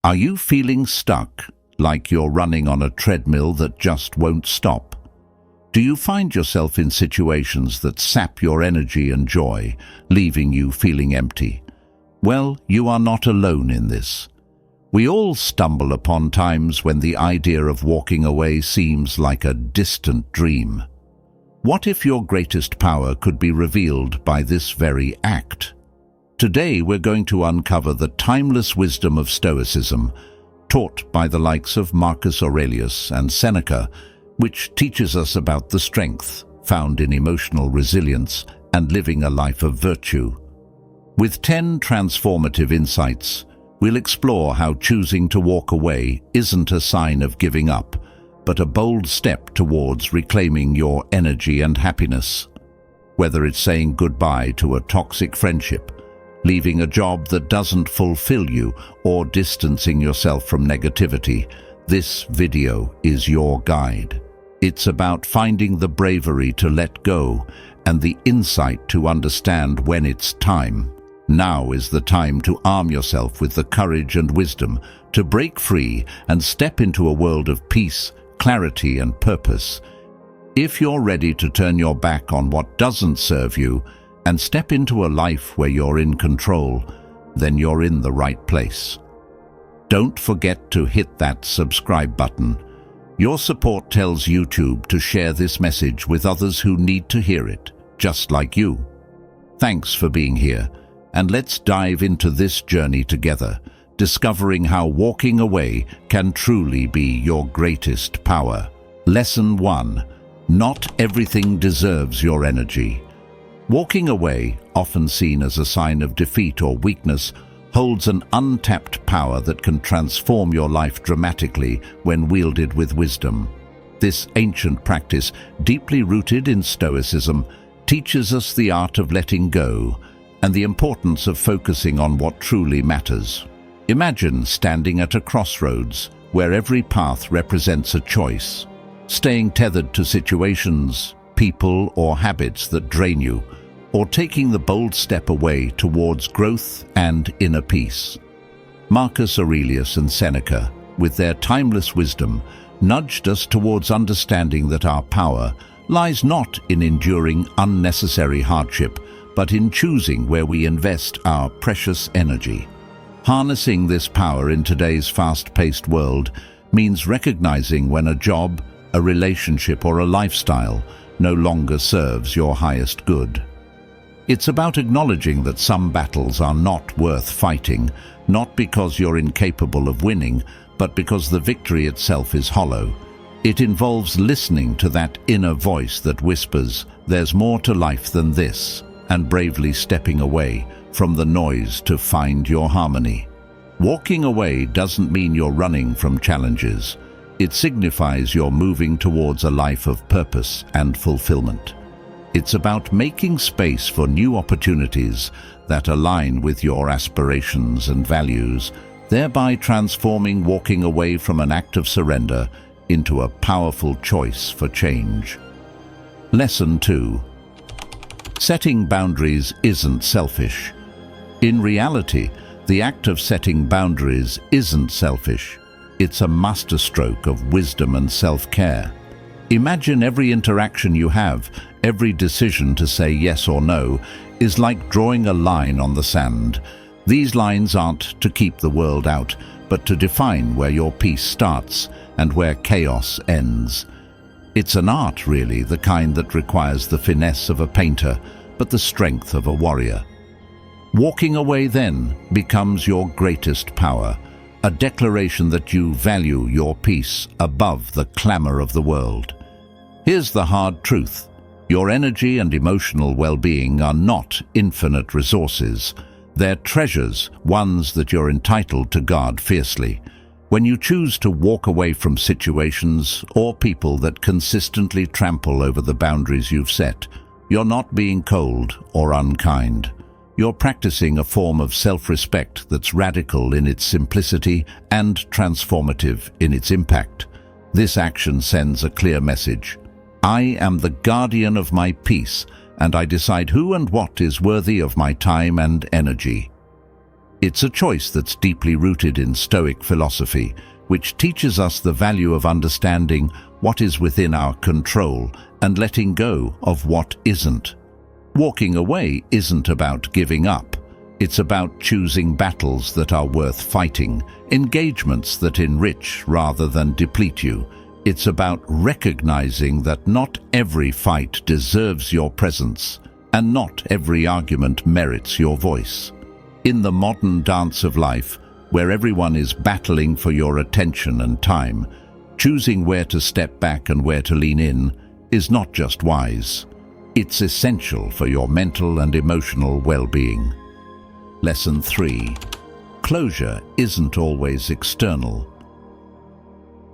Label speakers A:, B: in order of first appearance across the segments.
A: Are you feeling stuck, like you're running on a treadmill that just won't stop? Do you find yourself in situations that sap your energy and joy, leaving you feeling empty? Well, you are not alone in this. We all stumble upon times when the idea of walking away seems like a distant dream. What if your greatest power could be revealed by this very act? Today we're going to uncover the timeless wisdom of Stoicism, taught by the likes of Marcus Aurelius and Seneca, which teaches us about the strength found in emotional resilience and living a life of virtue. With 10 transformative insights, we'll explore how choosing to walk away isn't a sign of giving up, but a bold step towards reclaiming your energy and happiness. Whether it's saying goodbye to a toxic friendship, leaving a job that doesn't fulfill you, or distancing yourself from negativity, this video is your guide. It's about finding the bravery to let go and the insight to understand when it's time. Now is the time to arm yourself with the courage and wisdom to break free and step into a world of peace, clarity, and purpose. If you're ready to turn your back on what doesn't serve you and step into a life where you're in control, then you're in the right place. Don't forget to hit that subscribe button. Your support tells YouTube to share this message with others who need to hear it, just like you. Thanks for being here, and let's dive into this journey together, discovering how walking away can truly be your greatest power. Lesson 1. Not everything deserves your energy. Walking away, often seen as a sign of defeat or weakness, holds an untapped power that can transform your life dramatically when wielded with wisdom. This ancient practice, deeply rooted in Stoicism, teaches us the art of letting go and the importance of focusing on what truly matters. Imagine standing at a crossroads where every path represents a choice, staying tethered to situations, people, or habits that drain you, or taking the bold step away towards growth and inner peace. Marcus Aurelius and Seneca, with their timeless wisdom, nudged us towards understanding that our power lies not in enduring unnecessary hardship, but in choosing where we invest our precious energy. Harnessing this power in today's fast-paced world means recognizing when a job, a relationship, or a lifestyle no longer serves your highest good. It's about acknowledging that some battles are not worth fighting, not because you're incapable of winning, but because the victory itself is hollow. It involves listening to that inner voice that whispers, "There's more to life than this," and bravely stepping away from the noise to find your harmony. Walking away doesn't mean you're running from challenges. It signifies you're moving towards a life of purpose and fulfillment. It's about making space for new opportunities that align with your aspirations and values, thereby transforming walking away from an act of surrender into a powerful choice for change. Lesson 2. Setting boundaries isn't selfish. In reality, the act of setting boundaries isn't selfish. It's a masterstroke of wisdom and self-care. Imagine every interaction you have, every decision to say yes or no, is like drawing a line on the sand. These lines aren't to keep the world out, but to define where your peace starts and where chaos ends. It's an art, really, the kind that requires the finesse of a painter, but the strength of a warrior. Walking away then becomes your greatest power, a declaration that you value your peace above the clamor of the world. Here's the hard truth. Your energy and emotional well-being are not infinite resources. They're treasures, ones that you're entitled to guard fiercely. When you choose to walk away from situations or people that consistently trample over the boundaries you've set, you're not being cold or unkind. You're practicing a form of self-respect that's radical in its simplicity and transformative in its impact. This action sends a clear message. I am the guardian of my peace, and I decide who and what is worthy of my time and energy. It's a choice that's deeply rooted in Stoic philosophy, which teaches us the value of understanding what is within our control and letting go of what isn't. Walking away isn't about giving up. It's about choosing battles that are worth fighting, engagements that enrich rather than deplete you. It's about recognizing that not every fight deserves your presence, and not every argument merits your voice. In the modern dance of life, where everyone is battling for your attention and time, choosing where to step back and where to lean in is not just wise. It's essential for your mental and emotional well-being. Lesson 3. Closure isn't always external.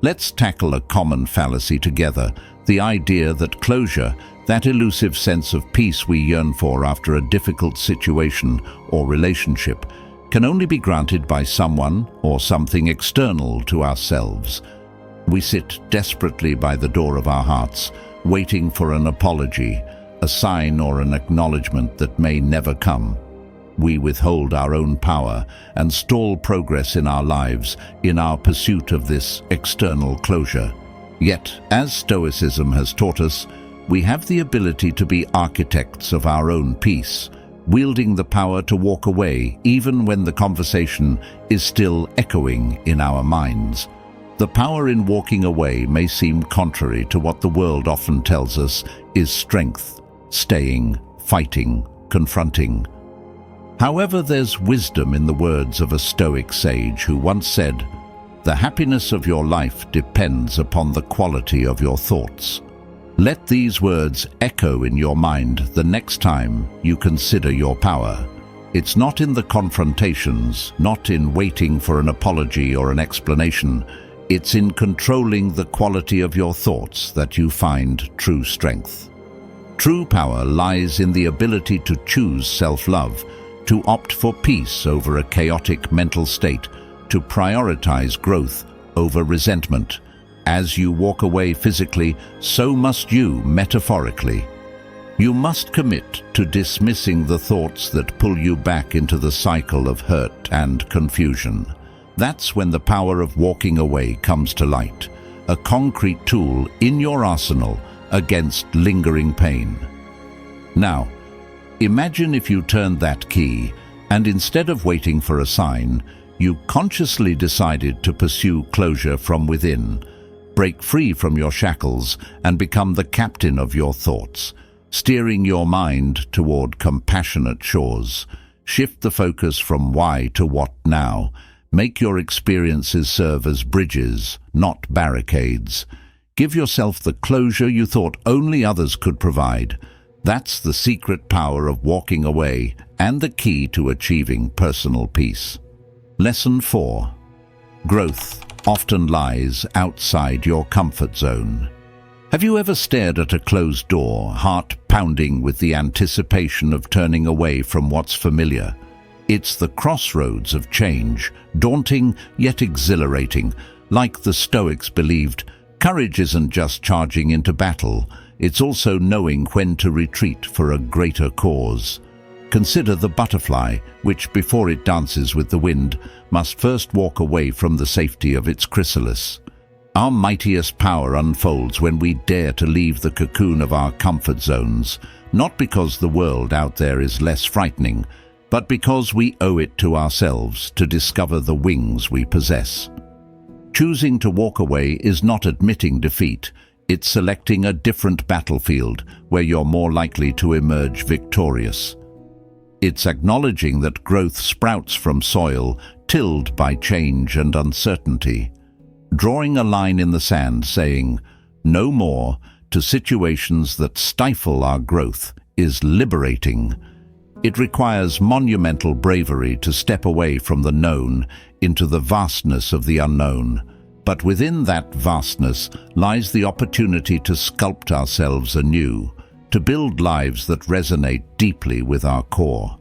A: Let's tackle a common fallacy together, the idea that closure, that elusive sense of peace we yearn for after a difficult situation or relationship, can only be granted by someone or something external to ourselves. We sit desperately by the door of our hearts, waiting for an apology, a sign or an acknowledgement that may never come. We withhold our own power and stall progress in our lives in our pursuit of this external closure. Yet, as Stoicism has taught us, we have the ability to be architects of our own peace, wielding the power to walk away even when the conversation is still echoing in our minds. The power in walking away may seem contrary to what the world often tells us is strength, staying, fighting, confronting. However, there's wisdom in the words of a Stoic sage who once said, "The happiness of your life depends upon the quality of your thoughts." Let these words echo in your mind the next time you consider your power. It's not in the confrontations, not in waiting for an apology or an explanation. It's in controlling the quality of your thoughts that you find true strength. True power lies in the ability to choose self-love, to opt for peace over a chaotic mental state, to prioritize growth over resentment. As you walk away physically, so must you metaphorically. You must commit to dismissing the thoughts that pull you back into the cycle of hurt and confusion. That's when the power of walking away comes to light, a concrete tool in your arsenal against lingering pain. Now, imagine if you turned that key and instead of waiting for a sign, you consciously decided to pursue closure from within. Break free from your shackles and become the captain of your thoughts, steering your mind toward compassionate shores. Shift the focus from why to what now. Make your experiences serve as bridges, not barricades. Give yourself the closure you thought only others could provide. That's the secret power of walking away and the key to achieving personal peace. Lesson 4. Growth often lies outside your comfort zone. Have you ever stared at a closed door, heart pounding with the anticipation of turning away from what's familiar? It's the crossroads of change, daunting yet exhilarating. Like the Stoics believed, courage isn't just charging into battle, it's also knowing when to retreat for a greater cause. Consider the butterfly, which before it dances with the wind, must first walk away from the safety of its chrysalis. Our mightiest power unfolds when we dare to leave the cocoon of our comfort zones, not because the world out there is less frightening, but because we owe it to ourselves to discover the wings we possess. Choosing to walk away is not admitting defeat, it's selecting a different battlefield where you're more likely to emerge victorious. It's acknowledging that growth sprouts from soil tilled by change and uncertainty. Drawing a line in the sand saying, "No more," to situations that stifle our growth is liberating. It requires monumental bravery to step away from the known into the vastness of the unknown. But within that vastness lies the opportunity to sculpt ourselves anew, to build lives that resonate deeply with our core.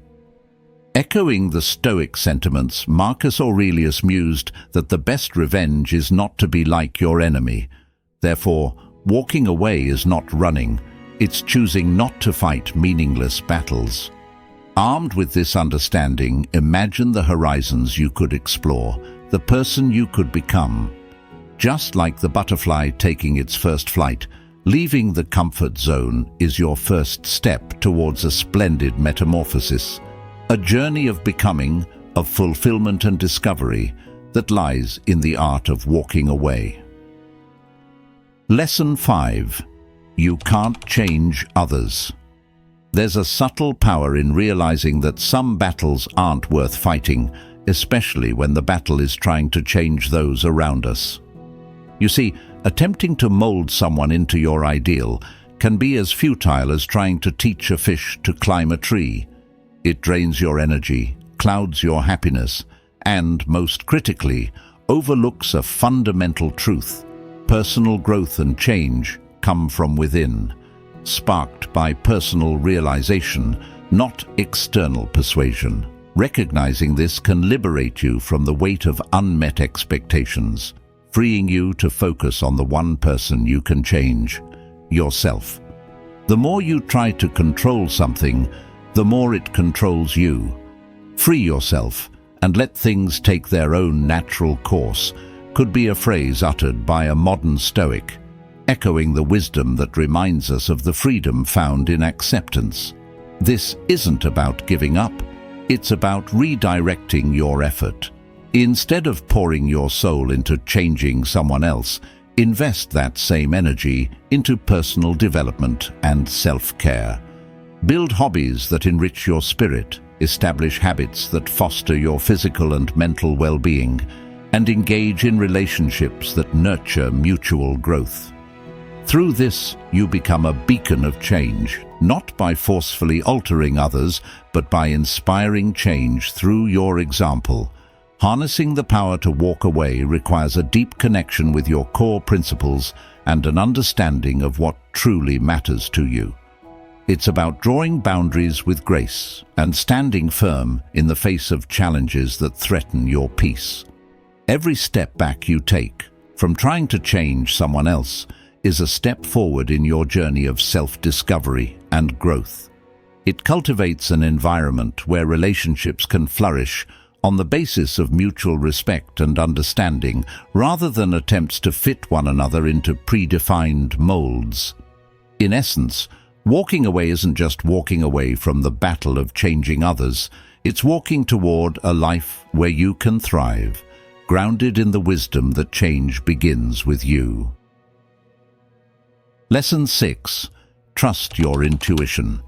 A: Echoing the Stoic sentiments, Marcus Aurelius mused that the best revenge is not to be like your enemy. Therefore, walking away is not running, it's choosing not to fight meaningless battles. Armed with this understanding, imagine the horizons you could explore, the person you could become. Just like the butterfly taking its first flight, leaving the comfort zone is your first step towards a splendid metamorphosis, a journey of becoming, of fulfillment and discovery that lies in the art of walking away. Lesson 5. You can't change others. There's a subtle power in realizing that some battles aren't worth fighting, especially when the battle is trying to change those around us. You see, attempting to mold someone into your ideal can be as futile as trying to teach a fish to climb a tree. It drains your energy, clouds your happiness, and, most critically, overlooks a fundamental truth. Personal growth and change come from within, sparked by personal realization, not external persuasion. Recognizing this can liberate you from the weight of unmet expectations, freeing you to focus on the one person you can change, yourself. The more you try to control something, the more it controls you. Free yourself and let things take their own natural course could be a phrase uttered by a modern Stoic, echoing the wisdom that reminds us of the freedom found in acceptance. This isn't about giving up, it's about redirecting your effort. Instead of pouring your soul into changing someone else, invest that same energy into personal development and self-care. Build hobbies that enrich your spirit, establish habits that foster your physical and mental well-being, and engage in relationships that nurture mutual growth. Through this, you become a beacon of change, not by forcefully altering others, but by inspiring change through your example. Harnessing the power to walk away requires a deep connection with your core principles and an understanding of what truly matters to you. It's about drawing boundaries with grace and standing firm in the face of challenges that threaten your peace. Every step back you take, from trying to change someone else, is a step forward in your journey of self-discovery and growth. It cultivates an environment where relationships can flourish on the basis of mutual respect and understanding, rather than attempts to fit one another into predefined molds. In essence, walking away isn't just walking away from the battle of changing others, it's walking toward a life where you can thrive, grounded in the wisdom that change begins with you. Lesson 6. Trust your intuition.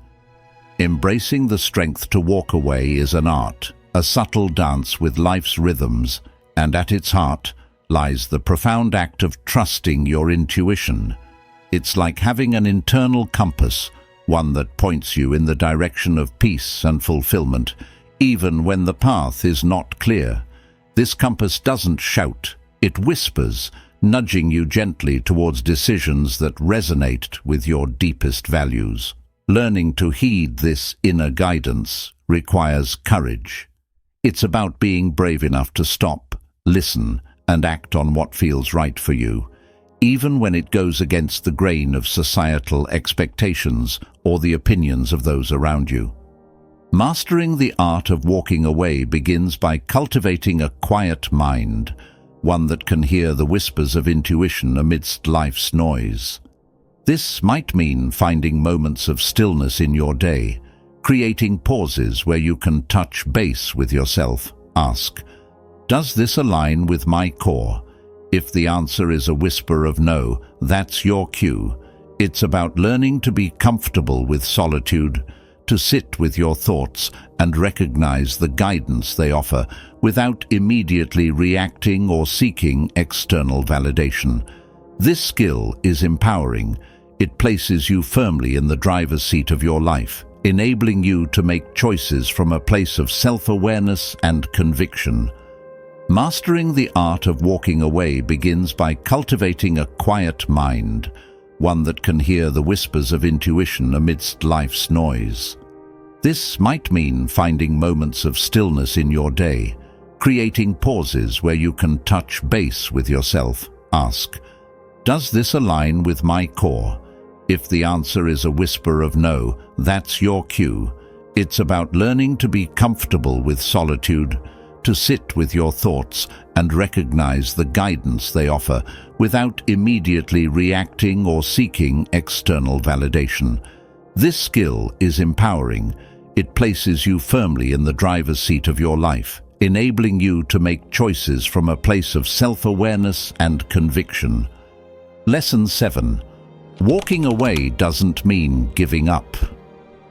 A: Embracing the strength to walk away is an art, a subtle dance with life's rhythms, and at its heart lies the profound act of trusting your intuition. It's like having an internal compass, one that points you in the direction of peace and fulfillment, even when the path is not clear. This compass doesn't shout, it whispers, nudging you gently towards decisions that resonate with your deepest values. Learning to heed this inner guidance requires courage. It's about being brave enough to stop, listen, and act on what feels right for you, even when it goes against the grain of societal expectations or the opinions of those around you. Mastering the art of walking away begins by cultivating a quiet mind, one that can hear the whispers of intuition amidst life's noise. This might mean finding moments of stillness in your day, creating pauses where you can touch base with yourself. Ask, does this align with my core? If the answer is a whisper of no, that's your cue. It's about learning to be comfortable with solitude, to sit with your thoughts and recognize the guidance they offer without immediately reacting or seeking external validation. This skill is empowering. It places you firmly in the driver's seat of your life, enabling you to make choices from a place of self-awareness and conviction. Mastering the art of walking away begins by cultivating a quiet mind, one that can hear the whispers of intuition amidst life's noise. This might mean finding moments of stillness in your day, creating pauses where you can touch base with yourself. Ask, does this align with my core? If the answer is a whisper of no, that's your cue. It's about learning to be comfortable with solitude, to sit with your thoughts and recognize the guidance they offer without immediately reacting or seeking external validation. This skill is empowering. It places you firmly in the driver's seat of your life, enabling you to make choices from a place of self-awareness and conviction. Lesson 7. Walking away doesn't mean giving up.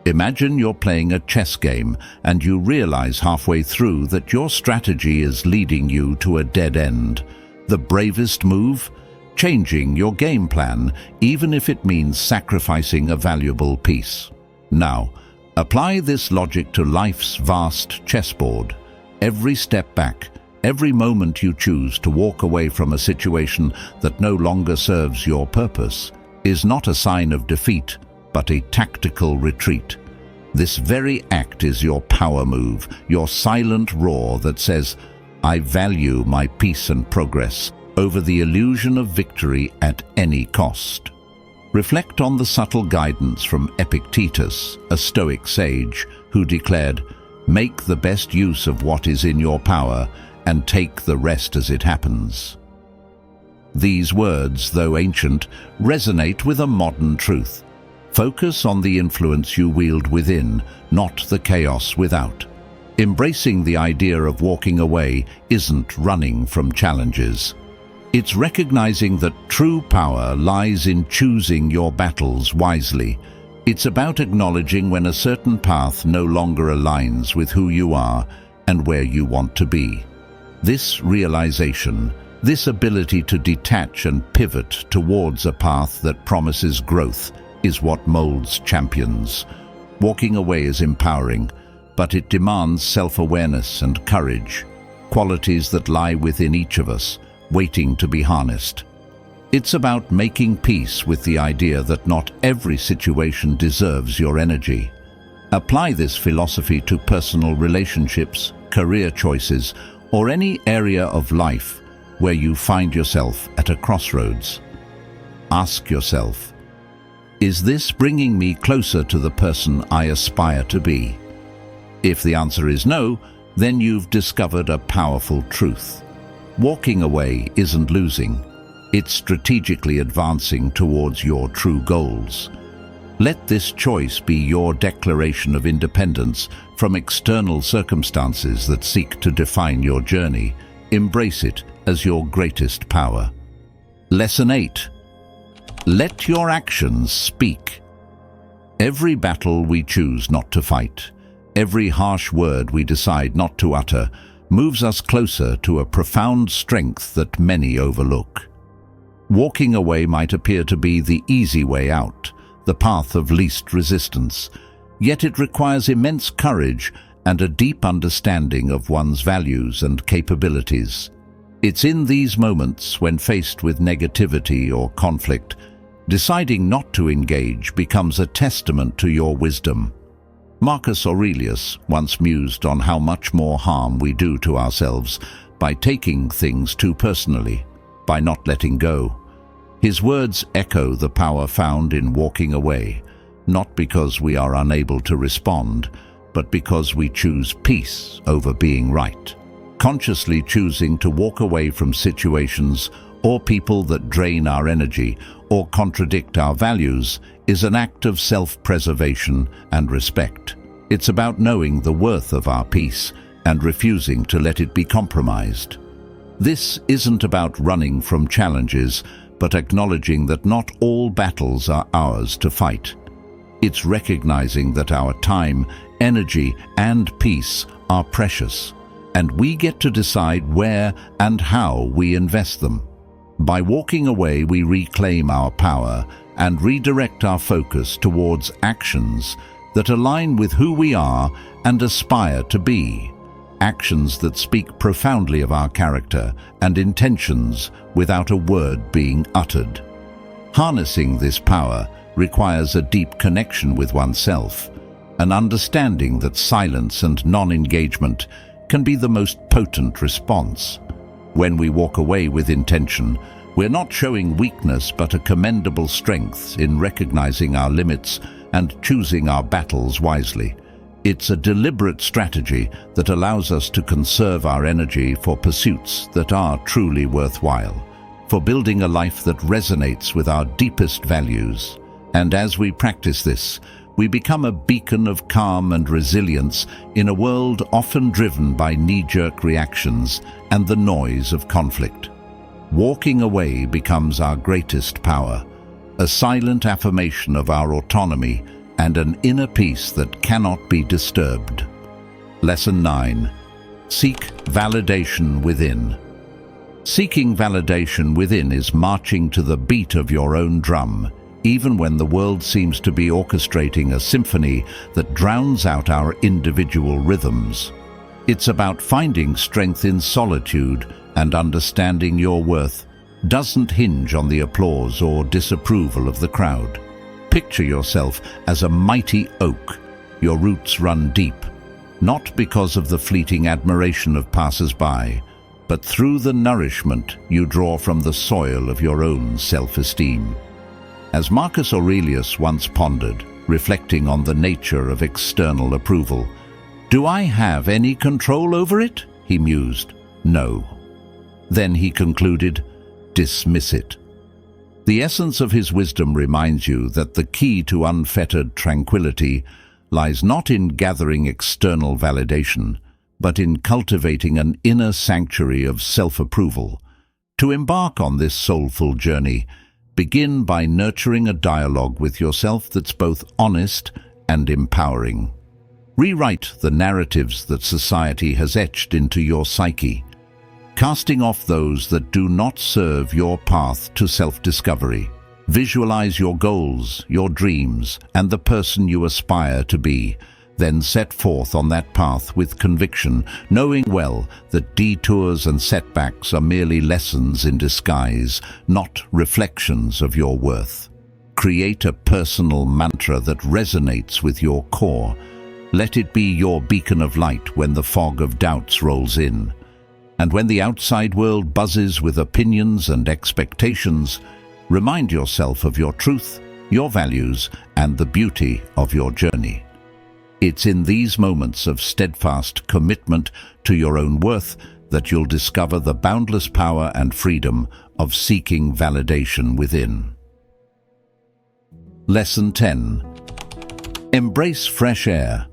A: Imagine you're playing a chess game and you realize halfway through that your strategy is leading you to a dead end. The bravest move? Changing your game plan, even if it means sacrificing a valuable piece. Now, apply this logic to life's vast chessboard. Every step back, every moment you choose to walk away from a situation that no longer serves your purpose, is not a sign of defeat, but a tactical retreat. This very act is your power move, your silent roar that says, "I value my peace and progress over the illusion of victory at any cost." Reflect on the subtle guidance from Epictetus, a Stoic sage, who declared, "Make the best use of what is in your power and take the rest as it happens." These words, though ancient, resonate with a modern truth. Focus on the influence you wield within, not the chaos without. Embracing the idea of walking away isn't running from challenges. It's recognizing that true power lies in choosing your battles wisely. It's about acknowledging when a certain path no longer aligns with who you are and where you want to be. This realization, this ability to detach and pivot towards a path that promises growth, is what molds champions. Walking away is empowering, but it demands self-awareness and courage, qualities that lie within each of us, waiting to be harnessed. It's about making peace with the idea that not every situation deserves your energy. Apply this philosophy to personal relationships, career choices, or any area of life where you find yourself at a crossroads. Ask yourself, is this bringing me closer to the person I aspire to be? If the answer is no, then you've discovered a powerful truth. Walking away isn't losing. It's strategically advancing towards your true goals. Let this choice be your declaration of independence from external circumstances that seek to define your journey. Embrace it as your greatest power. Lesson 8. Let your actions speak. Every battle we choose not to fight, every harsh word we decide not to utter, moves us closer to a profound strength that many overlook. Walking away might appear to be the easy way out, the path of least resistance, yet it requires immense courage and a deep understanding of one's values and capabilities. It's in these moments, when faced with negativity or conflict, deciding not to engage becomes a testament to your wisdom. Marcus Aurelius once mused on how much more harm we do to ourselves by taking things too personally, by not letting go. His words echo the power found in walking away, not because we are unable to respond, but because we choose peace over being right. Consciously choosing to walk away from situations or people that drain our energy or contradict our values is an act of self-preservation and respect. It's about knowing the worth of our peace and refusing to let it be compromised. This isn't about running from challenges, but acknowledging that not all battles are ours to fight. It's recognizing that our time, energy, and peace are precious, and we get to decide where and how we invest them. By walking away, we reclaim our power and redirect our focus towards actions that align with who we are and aspire to be. Actions that speak profoundly of our character and intentions without a word being uttered. Harnessing this power requires a deep connection with oneself, an understanding that silence and non-engagement can be the most potent response. When we walk away with intention, we're not showing weakness but a commendable strength in recognizing our limits and choosing our battles wisely. It's a deliberate strategy that allows us to conserve our energy for pursuits that are truly worthwhile, for building a life that resonates with our deepest values. And as we practice this, we become a beacon of calm and resilience in a world often driven by knee-jerk reactions and the noise of conflict. Walking away becomes our greatest power, a silent affirmation of our autonomy and an inner peace that cannot be disturbed. Lesson 9. Seek validation within. Seeking validation within is marching to the beat of your own drum, even when the world seems to be orchestrating a symphony that drowns out our individual rhythms. It's about finding strength in solitude and understanding your worth doesn't hinge on the applause or disapproval of the crowd. Picture yourself as a mighty oak. Your roots run deep, not because of the fleeting admiration of passers-by, but through the nourishment you draw from the soil of your own self-esteem. As Marcus Aurelius once pondered, reflecting on the nature of external approval, "Do I have any control over it?" he mused. "No." Then he concluded, "Dismiss it." The essence of his wisdom reminds you that the key to unfettered tranquility lies not in gathering external validation, but in cultivating an inner sanctuary of self-approval. To embark on this soulful journey, begin by nurturing a dialogue with yourself that's both honest and empowering. Rewrite the narratives that society has etched into your psyche, casting off those that do not serve your path to self-discovery. Visualize your goals, your dreams, and the person you aspire to be. Then set forth on that path with conviction, knowing well that detours and setbacks are merely lessons in disguise, not reflections of your worth. Create a personal mantra that resonates with your core. Let it be your beacon of light when the fog of doubts rolls in. And when the outside world buzzes with opinions and expectations, remind yourself of your truth, your values, and the beauty of your journey. It's in these moments of steadfast commitment to your own worth that you'll discover the boundless power and freedom of seeking validation within. Lesson 10. Embrace fresh air.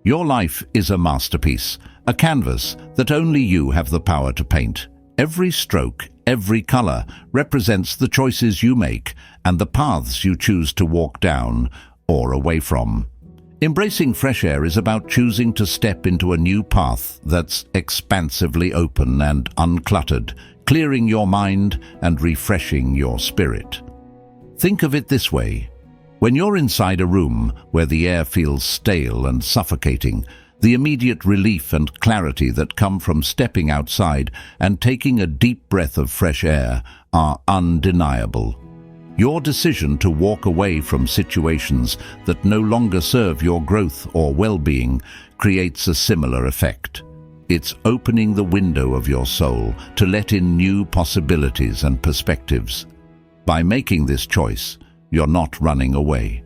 A: Your life is a masterpiece, a canvas that only you have the power to paint. Every stroke, every color represents the choices you make and the paths you choose to walk down or away from. Embracing fresh air is about choosing to step into a new path that's expansively open and uncluttered, clearing your mind and refreshing your spirit. Think of it this way. When you're inside a room where the air feels stale and suffocating, the immediate relief and clarity that come from stepping outside and taking a deep breath of fresh air are undeniable. Your decision to walk away from situations that no longer serve your growth or well-being creates a similar effect. It's opening the window of your soul to let in new possibilities and perspectives. By making this choice, you're not running away.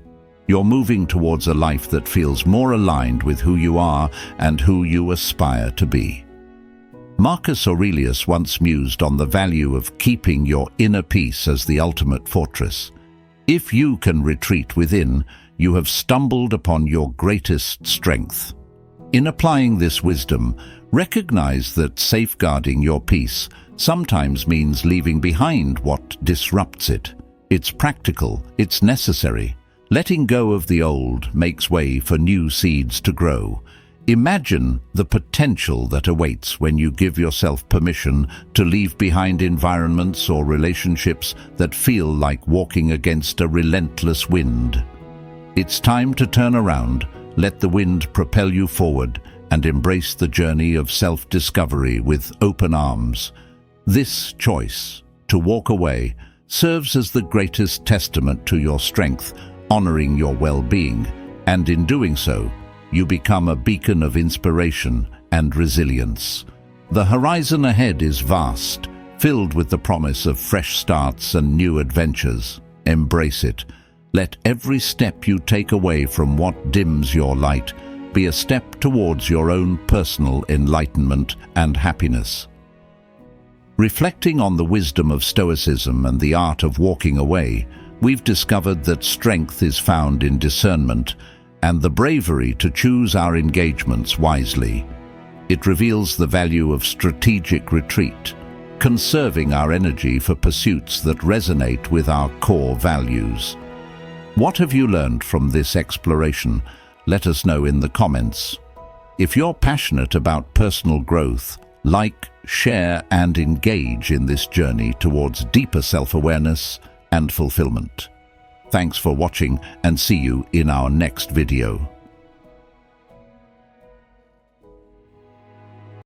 A: You're moving towards a life that feels more aligned with who you are and who you aspire to be. Marcus Aurelius once mused on the value of keeping your inner peace as the ultimate fortress. If you can retreat within, you have stumbled upon your greatest strength. In applying this wisdom, recognize that safeguarding your peace sometimes means leaving behind what disrupts it. It's practical, it's necessary. Letting go of the old makes way for new seeds to grow. Imagine the potential that awaits when you give yourself permission to leave behind environments or relationships that feel like walking against a relentless wind. It's time to turn around, let the wind propel you forward, and embrace the journey of self-discovery with open arms. This choice, to walk away, serves as the greatest testament to your strength, honoring your well-being, and in doing so, you become a beacon of inspiration and resilience. The horizon ahead is vast, filled with the promise of fresh starts and new adventures. Embrace it. Let every step you take away from what dims your light be a step towards your own personal enlightenment and happiness. Reflecting on the wisdom of Stoicism and the art of walking away, we've discovered that strength is found in discernment and the bravery to choose our engagements wisely. It reveals the value of strategic retreat, conserving our energy for pursuits that resonate with our core values. What have you learned from this exploration? Let us know in the comments. If you're passionate about personal growth, like, share, and engage in this journey towards deeper self-awareness and fulfillment. Thanks for watching, and see you in our next video.